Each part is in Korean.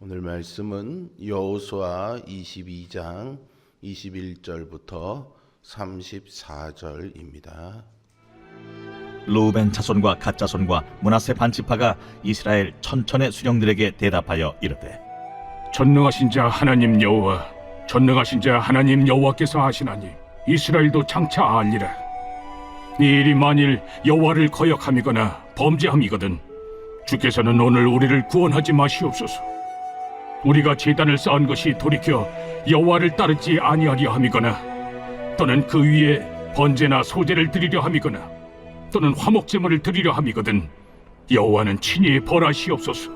오늘 말씀은 여호수아 22장 21절부터 34절입니다. 르우벤 자손과 갓 자손과 므낫세 반지파가 이스라엘 천천의 수령들에게 대답하여 이르되, 전능하신 자 하나님 여호와, 전능하신 자 하나님 여호와께서 하시나니 이스라엘도 장차 알리라. 이 일이 만일 여호와를 거역함이거나 범죄함이거든 주께서는 오늘 우리를 구원하지 마시옵소서. 우리가 제단을 쌓은 것이 돌이켜 여호와를 따르지 아니하려 함이거나 또는 그 위에 번제나 소제를 드리려 함이거나 또는 화목제물을 드리려 함이거든 여호와는 친히 벌하시옵소서.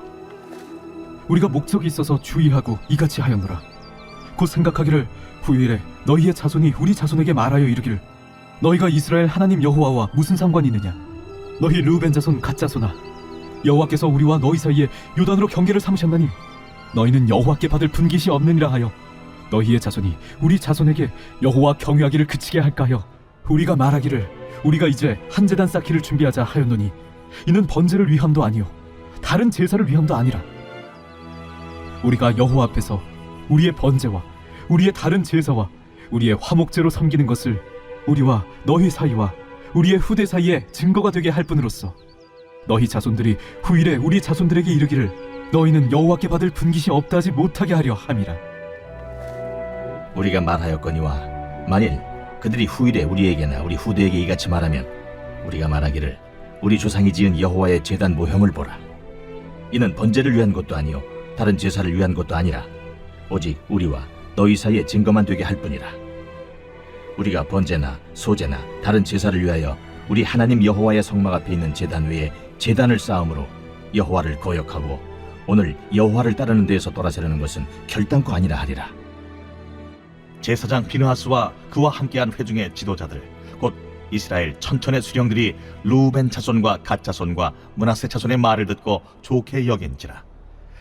우리가 목적이 있어서 주의하고 이같이 하였노라. 곧 생각하기를 후일에 너희의 자손이 우리 자손에게 말하여 이르기를 너희가 이스라엘 하나님 여호와와 무슨 상관이 있느냐. 너희 르우벤 자손 갓 자손아, 여호와께서 우리와 너희 사이에 요단으로 경계를 삼으셨나니 너희는 여호와께 받을 분깃이 없느니라 하여 너희의 자손이 우리 자손에게 여호와 경외하기를 그치게 할까 하여 우리가 말하기를 우리가 이제 한 제단 쌓기를 준비하자 하였노니 이는 번제를 위함도 아니요 다른 제사를 위함도 아니라 우리가 여호와 앞에서 우리의 번제와 우리의 다른 제사와 우리의 화목제로 섬기는 것을 우리와 너희 사이와 우리의 후대 사이에 증거가 되게 할 뿐으로써 너희 자손들이 후일에 우리 자손들에게 이르기를 너희는 여호와께 받을 분깃이 없다 하지 못하게 하려 함이라. 우리가 말하였거니와 만일 그들이 후일에 우리에게나 우리 후대에게 이같이 말하면 우리가 말하기를 우리 조상이 지은 여호와의 제단 모형을 보라. 이는 번제를 위한 것도 아니요 다른 제사를 위한 것도 아니라 오직 우리와 너희 사이에 증거만 되게 할 뿐이라. 우리가 번제나 소제나 다른 제사를 위하여 우리 하나님 여호와의 성막 앞에 있는 제단 외에 제단을 쌓음으로 여호와를 거역하고 오늘 여호와를 따르는 데에서 돌아서려는 것은 결단코 아니라 하리라. 제사장 비느하스와 그와 함께한 회중의 지도자들 곧 이스라엘 천천의 수령들이 르우벤 자손과 갓 자손과 므낫세 자손의 말을 듣고 좋게 여긴지라.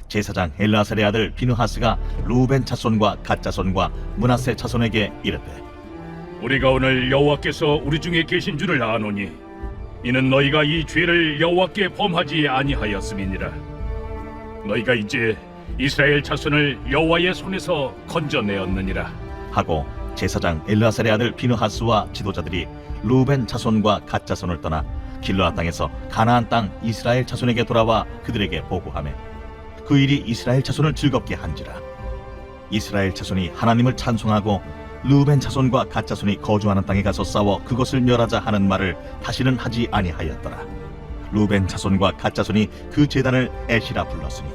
제사장 엘라살의 아들 비느하스가 르우벤 자손과 갓 자손과 므낫세 자손에게 이르되, 우리가 오늘 여호와께서 우리 중에 계신 줄을 아노니 이는 너희가 이 죄를 여호와께 범하지 아니하였음이니라. 너희가 이제 이스라엘 자손을 여호와의 손에서 건져내었느니라 하고 제사장 엘라살의 아들 비느하스와 지도자들이 르우벤 자손과 갓 자손을 떠나 길르앗 땅에서 가나안 땅 이스라엘 자손에게 돌아와 그들에게 보고하매 그 일이 이스라엘 자손을 즐겁게 한지라. 이스라엘 자손이 하나님을 찬송하고 르우벤 자손과 갓 자손이 거주하는 땅에 가서 싸워 그것을 멸하자 하는 말을 다시는 하지 아니하였더라. 르우벤 자손과 갓 자손이 그 제단을 에시라 불렀으니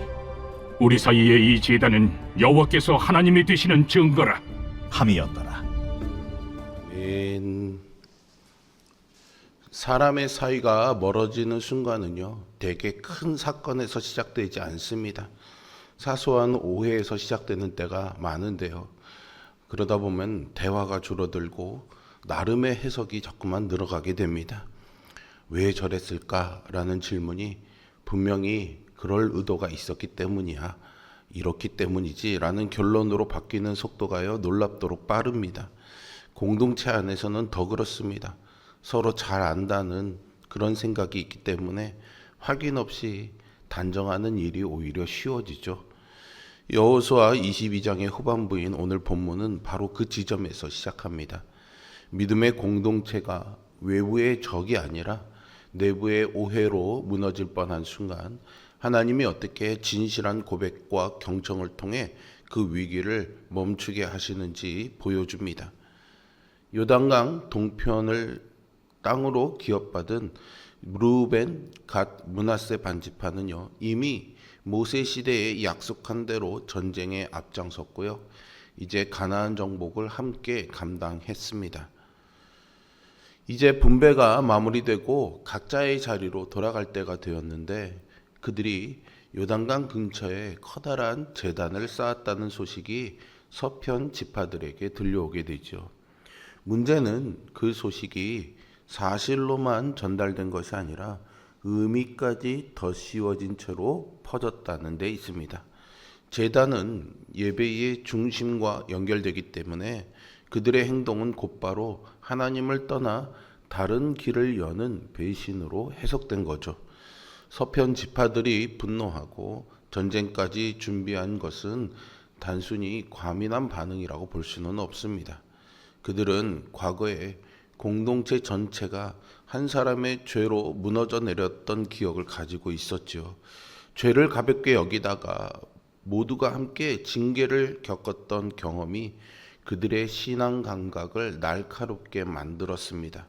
우리 사이의 이 제단은 여호와께서 하나님이 되시는 증거라 함이었더라. 사람의 사이가 멀어지는 순간은요, 되게 큰 사건에서 시작되지 않습니다. 사소한 오해에서 시작되는 때가 많은데요. 그러다 보면 대화가 줄어들고 나름의 해석이 자꾸만 늘어가게 됩니다. 왜 저랬을까라는 질문이 분명히 그럴 의도가 있었기 때문이야, 이렇기 때문이지 라는 결론으로 바뀌는 속도가요, 놀랍도록 빠릅니다. 공동체 안에서는 더 그렇습니다. 서로 잘 안다는 그런 생각이 있기 때문에 확인 없이 단정하는 일이 오히려 쉬워지죠. 여호수아 22장의 후반부인 오늘 본문은 바로 그 지점에서 시작합니다. 믿음의 공동체가 외부의 적이 아니라 내부의 오해로 무너질 뻔한 순간 하나님이 어떻게 진실한 고백과 경청을 통해 그 위기를 멈추게 하시는지 보여줍니다. 요단강 동편을 땅으로 기업받은 르우벤, 갓, 므낫세 반지파는요, 이미 모세 시대에 약속한 대로 전쟁에 앞장섰고요, 이제 가나안 정복을 함께 감당했습니다. 이제 분배가 마무리되고 각자의 자리로 돌아갈 때가 되었는데 그들이 요단강 근처에 커다란 제단을 쌓았다는 소식이 서편 지파들에게 들려오게 되죠. 문제는 그 소식이 사실로만 전달된 것이 아니라 의미까지 더 씌워진 채로 퍼졌다는 데 있습니다. 제단은 예배의 중심과 연결되기 때문에 그들의 행동은 곧바로 하나님을 떠나 다른 길을 여는 배신으로 해석된 거죠. 서편 지파들이 분노하고 전쟁까지 준비한 것은 단순히 과민한 반응이라고 볼 수는 없습니다. 그들은 과거에 공동체 전체가 한 사람의 죄로 무너져 내렸던 기억을 가지고 있었지요. 죄를 가볍게 여기다가 모두가 함께 징계를 겪었던 경험이 그들의 신앙 감각을 날카롭게 만들었습니다.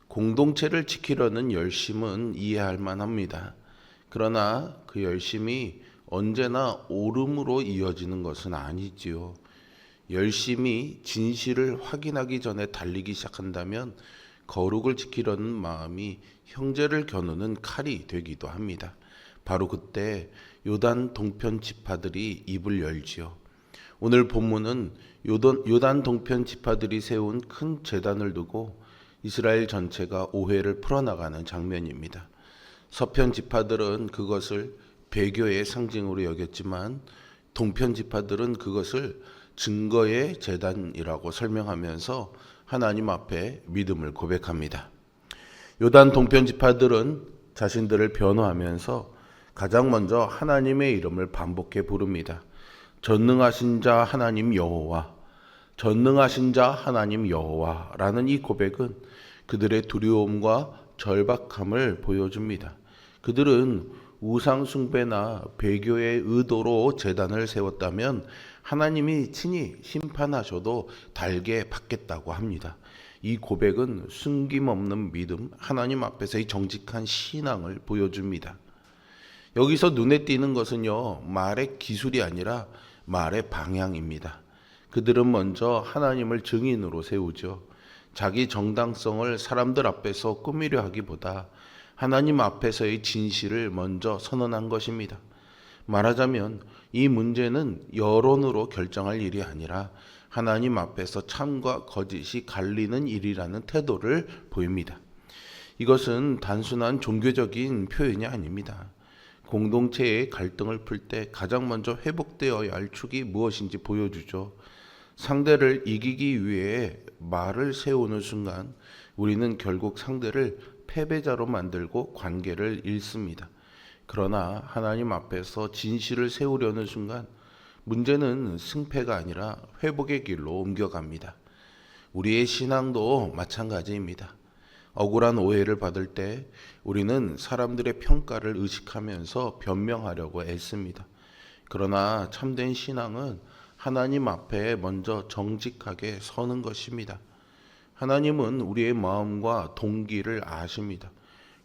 공동체를 지키려는 열심은 이해할 만합니다. 그러나 그 열심이 언제나 옳음으로 이어지는 것은 아니지요. 열심히 진실을 확인하기 전에 달리기 시작한다면 거룩을 지키려는 마음이 형제를 겨누는 칼이 되기도 합니다. 바로 그때 요단 동편 지파들이 입을 열지요. 오늘 본문은 요단 동편 지파들이 세운 큰 제단을 두고 이스라엘 전체가 오해를 풀어나가는 장면입니다. 서편 지파들은 그것을 배교의 상징으로 여겼지만 동편 지파들은 그것을 증거의 제단이라고 설명하면서 하나님 앞에 믿음을 고백합니다. 요단 동편 지파들은 자신들을 변호하면서 가장 먼저 하나님의 이름을 반복해 부릅니다. 전능하신 자 하나님 여호와, 전능하신 자 하나님 여호와라는 이 고백은 그들의 두려움과 절박함을 보여줍니다. 그들은 우상 숭배나 배교의 의도로 제단을 세웠다면 하나님이 친히 심판하셔도 달게 받겠다고 합니다. 이 고백은 숨김없는 믿음, 하나님 앞에서의 정직한 신앙을 보여줍니다. 여기서 눈에 띄는 것은요, 말의 기술이 아니라 말의 방향입니다. 그들은 먼저 하나님을 증인으로 세우죠. 자기 정당성을 사람들 앞에서 꾸미려 하기보다 하나님 앞에서의 진실을 먼저 선언한 것입니다. 말하자면 이 문제는 여론으로 결정할 일이 아니라 하나님 앞에서 참과 거짓이 갈리는 일이라는 태도를 보입니다. 이것은 단순한 종교적인 표현이 아닙니다. 공동체의 갈등을 풀 때 가장 먼저 회복되어야 할 축이 무엇인지 보여주죠. 상대를 이기기 위해 말을 세우는 순간 우리는 결국 상대를 패배자로 만들고 관계를 잃습니다. 그러나 하나님 앞에서 진실을 세우려는 순간 문제는 승패가 아니라 회복의 길로 옮겨갑니다. 우리의 신앙도 마찬가지입니다. 억울한 오해를 받을 때 우리는 사람들의 평가를 의식하면서 변명하려고 애씁니다. 그러나 참된 신앙은 하나님 앞에 먼저 정직하게 서는 것입니다. 하나님은 우리의 마음과 동기를 아십니다.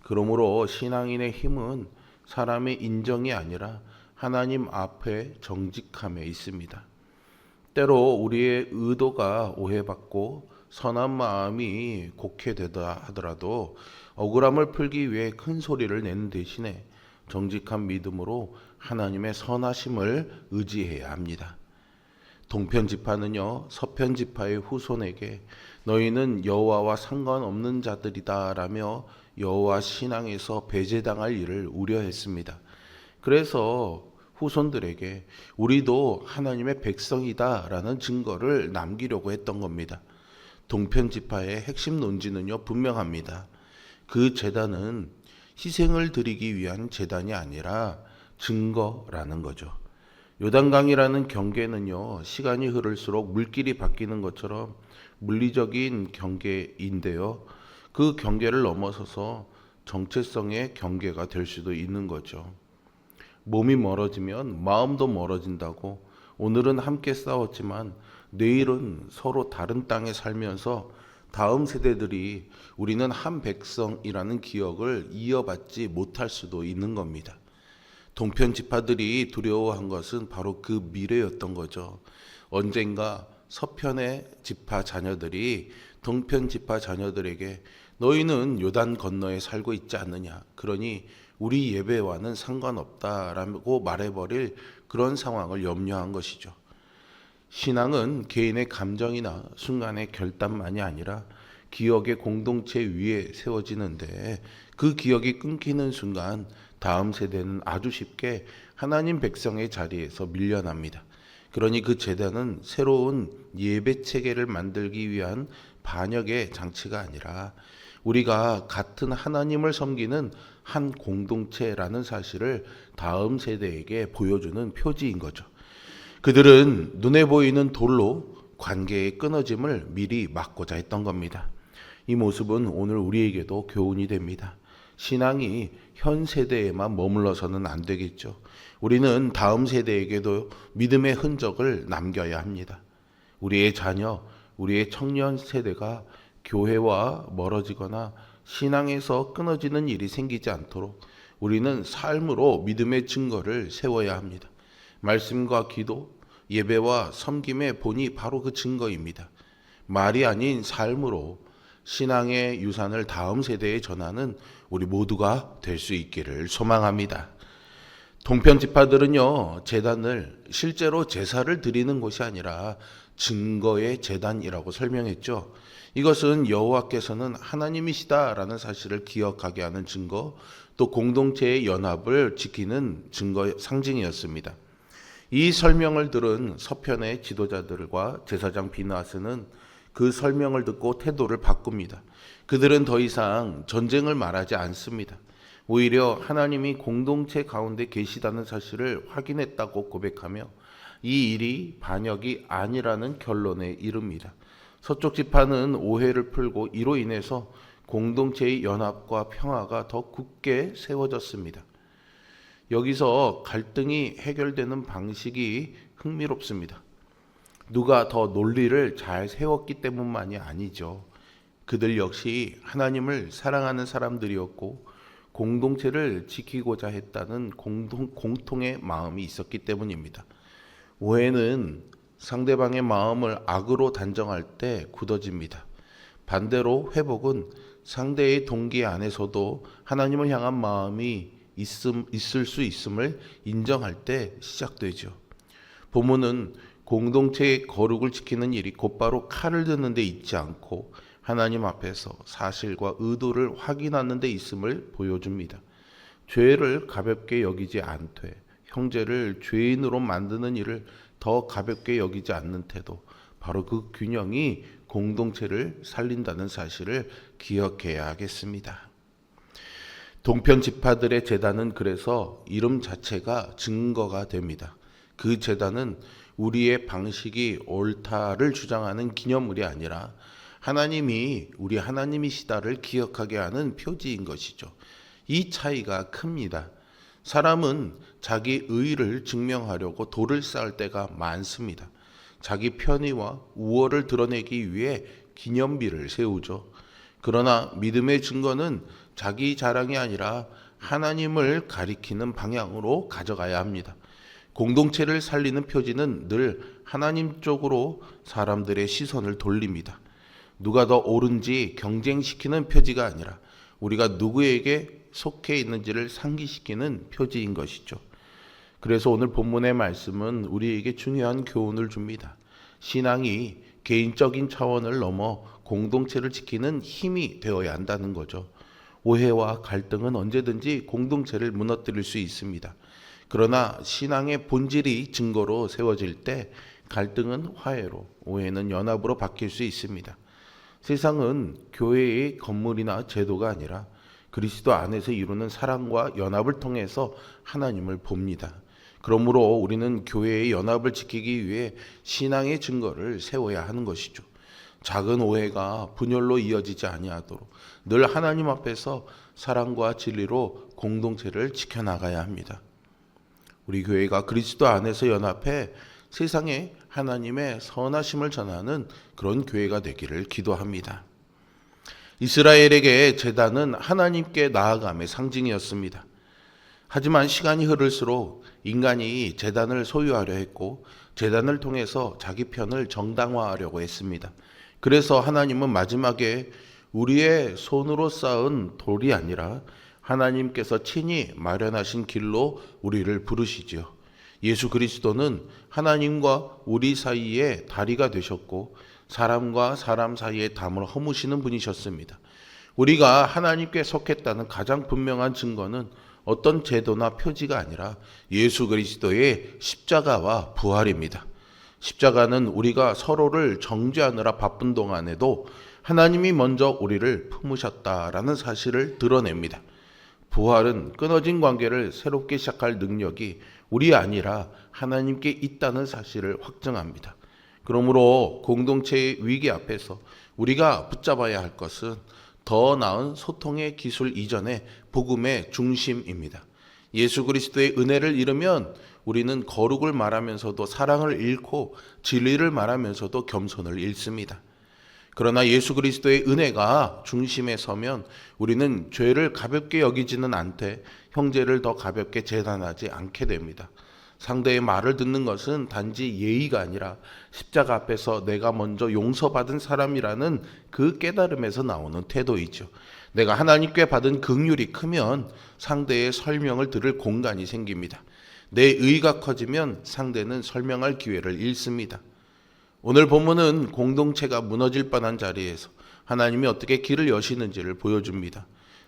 그러므로 신앙인의 힘은 사람의 인정이 아니라 하나님 앞에 정직함에 있습니다. 때로 우리의 의도가 오해받고 선한 마음이 곡해되다 하더라도 억울함을 풀기 위해 큰 소리를 내는 대신에 정직한 믿음으로 하나님의 선하심을 의지해야 합니다. 동편 지파는요, 서편 지파의 후손에게 너희는 여호와와 상관없는 자들이다라며 여호와 신앙에서 배제당할 일을 우려했습니다. 그래서 후손들에게 우리도 하나님의 백성이다라는 증거를 남기려고 했던 겁니다. 동편 지파의 핵심 논지는요, 분명합니다. 그 제단은 희생을 드리기 위한 제단이 아니라 증거라는 거죠. 요단강이라는 경계는요, 시간이 흐를수록 물길이 바뀌는 것처럼 물리적인 경계인데요. 그 경계를 넘어서서 정체성의 경계가 될 수도 있는 거죠. 몸이 멀어지면 마음도 멀어진다고 오늘은 함께 싸웠지만 내일은 서로 다른 땅에 살면서 다음 세대들이 우리는 한 백성이라는 기억을 이어받지 못할 수도 있는 겁니다. 동편 지파들이 두려워한 것은 바로 그 미래였던 거죠. 언젠가 서편의 지파 자녀들이 동편 지파 자녀들에게 너희는 요단 건너에 살고 있지 않느냐, 그러니 우리 예배와는 상관없다라고 말해버릴 그런 상황을 염려한 것이죠. 신앙은 개인의 감정이나 순간의 결단만이 아니라 기억의 공동체 위에 세워지는데 그 기억이 끊기는 순간 다음 세대는 아주 쉽게 하나님 백성의 자리에서 밀려납니다. 그러니 그 제단은 새로운 예배 체계를 만들기 위한 반역의 장치가 아니라 우리가 같은 하나님을 섬기는 한 공동체라는 사실을 다음 세대에게 보여주는 표지인 거죠. 그들은 눈에 보이는 돌로 관계의 끊어짐을 미리 막고자 했던 겁니다. 이 모습은 오늘 우리에게도 교훈이 됩니다. 신앙이 현 세대에만 머물러서는 안 되겠죠. 우리는 다음 세대에게도 믿음의 흔적을 남겨야 합니다. 우리의 자녀, 우리의 청년 세대가 교회와 멀어지거나 신앙에서 끊어지는 일이 생기지 않도록 우리는 삶으로 믿음의 증거를 세워야 합니다. 말씀과 기도, 예배와 섬김의 본이 바로 그 증거입니다. 말이 아닌 삶으로 신앙의 유산을 다음 세대에 전하는 우리 모두가 될 수 있기를 소망합니다. 동편 지파들은요, 제단을 실제로 제사를 드리는 곳이 아니라 증거의 제단이라고 설명했죠. 이것은 여호와께서는 하나님이시다라는 사실을 기억하게 하는 증거, 또 공동체의 연합을 지키는 증거 상징이었습니다. 이 설명을 들은 서편의 지도자들과 제사장 비나스는 그 설명을 듣고 태도를 바꿉니다. 그들은 더 이상 전쟁을 말하지 않습니다. 오히려 하나님이 공동체 가운데 계시다는 사실을 확인했다고 고백하며 이 일이 반역이 아니라는 결론에 이릅니다. 서쪽 지파는 오해를 풀고 이로 인해서 공동체의 연합과 평화가 더 굳게 세워졌습니다. 여기서 갈등이 해결되는 방식이 흥미롭습니다. 누가 더 논리를 잘 세웠기 때문만이 아니죠. 그들 역시 하나님을 사랑하는 사람들이었고 공동체를 지키고자 했다는 공통의 마음이 있었기 때문입니다. 오해는 상대방의 마음을 악으로 단정할 때 굳어집니다. 반대로 회복은 상대의 동기 안에서도 하나님을 향한 마음이 있을 수 있음을 인정할 때 시작되죠. 본문은 공동체의 거룩을 지키는 일이 곧바로 칼을 드는 데 있지 않고 하나님 앞에서 사실과 의도를 확인하는 데 있음을 보여줍니다. 죄를 가볍게 여기지 않되 형제를 죄인으로 만드는 일을 더 가볍게 여기지 않는 태도, 바로 그 균형이 공동체를 살린다는 사실을 기억해야 하겠습니다. 동편 지파들의 제단은 그래서 이름 자체가 증거가 됩니다. 그 제단은 우리의 방식이 옳다를 주장하는 기념물이 아니라 하나님이 우리 하나님이시다를 기억하게 하는 표지인 것이죠. 이 차이가 큽니다. 사람은 자기 의를 증명하려고 돌을 쌓을 때가 많습니다. 자기 편의와 우월을 드러내기 위해 기념비를 세우죠. 그러나 믿음의 증거는 자기 자랑이 아니라 하나님을 가리키는 방향으로 가져가야 합니다. 공동체를 살리는 표지는 늘 하나님 쪽으로 사람들의 시선을 돌립니다. 누가 더 옳은지 경쟁시키는 표지가 아니라 우리가 누구에게 속해 있는지를 상기시키는 표지인 것이죠. 그래서 오늘 본문의 말씀은 우리에게 중요한 교훈을 줍니다. 신앙이 개인적인 차원을 넘어 공동체를 지키는 힘이 되어야 한다는 거죠. 오해와 갈등은 언제든지 공동체를 무너뜨릴 수 있습니다. 그러나 신앙의 본질이 증거로 세워질 때 갈등은 화해로, 오해는 연합으로 바뀔 수 있습니다. 세상은 교회의 건물이나 제도가 아니라 그리스도 안에서 이루는 사랑과 연합을 통해서 하나님을 봅니다. 그러므로 우리는 교회의 연합을 지키기 위해 신앙의 증거를 세워야 하는 것이죠. 작은 오해가 분열로 이어지지 아니하도록 늘 하나님 앞에서 사랑과 진리로 공동체를 지켜나가야 합니다. 우리 교회가 그리스도 안에서 연합해 세상에 하나님의 선하심을 전하는 그런 교회가 되기를 기도합니다. 이스라엘에게 제단은 하나님께 나아감의 상징이었습니다. 하지만 시간이 흐를수록 인간이 제단을 소유하려 했고 제단을 통해서 자기 편을 정당화하려고 했습니다. 그래서 하나님은 마지막에 우리의 손으로 쌓은 돌이 아니라 하나님께서 친히 마련하신 길로 우리를 부르시지요. 예수 그리스도는 하나님과 우리 사이에 다리가 되셨고 사람과 사람 사이의 담을 허무시는 분이셨습니다. 우리가 하나님께 속했다는 가장 분명한 증거는 어떤 제도나 표지가 아니라 예수 그리스도의 십자가와 부활입니다. 십자가는 우리가 서로를 정죄하느라 바쁜 동안에도 하나님이 먼저 우리를 품으셨다라는 사실을 드러냅니다. 부활은 끊어진 관계를 새롭게 시작할 능력이 우리 아니라 하나님께 있다는 사실을 확증합니다. 그러므로 공동체의 위기 앞에서 우리가 붙잡아야 할 것은 더 나은 소통의 기술 이전의 복음의 중심입니다. 예수 그리스도의 은혜를 잃으면 우리는 거룩을 말하면서도 사랑을 잃고 진리를 말하면서도 겸손을 잃습니다. 그러나 예수 그리스도의 은혜가 중심에 서면 우리는 죄를 가볍게 여기지는 않되 형제를 더 가볍게 재단하지 않게 됩니다. 상대의 말을 듣는 것은 단지 예의가 아니라 십자가 앞에서 내가 먼저 용서받은 사람이라는 그 깨달음에서 나오는 태도이죠. 내가 하나님께 받은 긍휼이 크면 상대의 설명을 들을 공간이 생깁니다. 내 의가 커지면 상대는 설명할 기회를 잃습니다. 오늘 본문은 공동체가 무너질 뻔한 자리에서 하나님이 어떻게 길을 여시는지를 보여줍니다.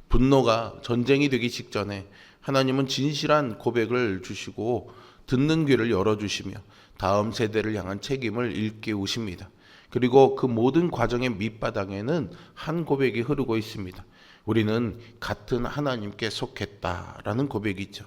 분노가 전쟁이 되기 직전에 하나님은 진실한 고백을 주시고 듣는 귀를 열어주시며 다음 세대를 향한 책임을 일깨우십니다. 그리고 그 모든 과정의 밑바닥에는 한 고백이 흐르고 있습니다. 우리는 같은 하나님께 속했다라는 고백이죠.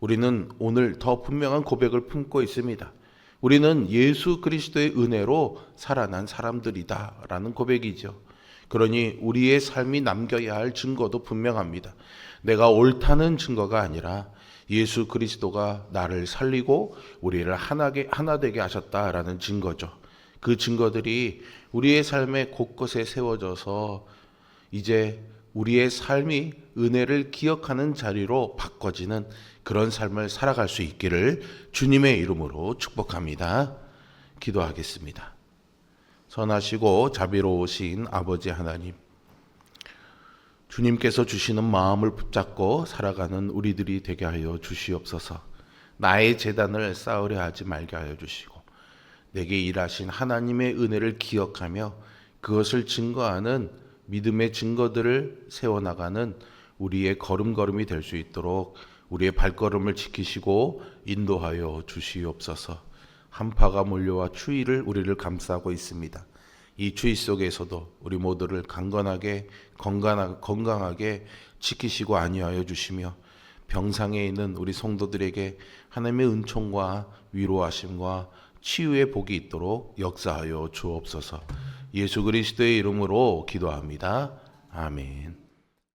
우리는 오늘 더 분명한 고백을 품고 있습니다. 우리는 예수 그리스도의 은혜로 살아난 사람들이다라는 고백이죠. 그러니 우리의 삶이 남겨야 할 증거도 분명합니다. 내가 옳다는 증거가 아니라 예수 그리스도가 나를 살리고 우리를 하나 되게 하셨다라는 증거죠. 그 증거들이 우리의 삶의 곳곳에 세워져서 이제 우리의 삶이 은혜를 기억하는 자리로 바꿔지는 그런 삶을 살아갈 수 있기를 주님의 이름으로 축복합니다. 기도하겠습니다. 선하시고 자비로우신 아버지 하나님, 주님께서 주시는 마음을 붙잡고 살아가는 우리들이 되게 하여 주시옵소서. 나의 재단을 쌓으려 하지 말게 하여 주시고 내게 일하신 하나님의 은혜를 기억하며 그것을 증거하는 믿음의 증거들을 세워나가는 우리의 걸음걸음이 될 수 있도록 우리의 발걸음을 지키시고 인도하여 주시옵소서. 한파가 몰려와 추위를 우리를 감싸고 있습니다. 이 추위 속에서도 우리 모두를 강건하게 건강하게 지키시고 안위하여 주시며 병상에 있는 우리 성도들에게 하나님의 은총과 위로하심과 치유의 복이 있도록 역사하여 주옵소서. 예수 그리스도의 이름으로 기도합니다. 아멘.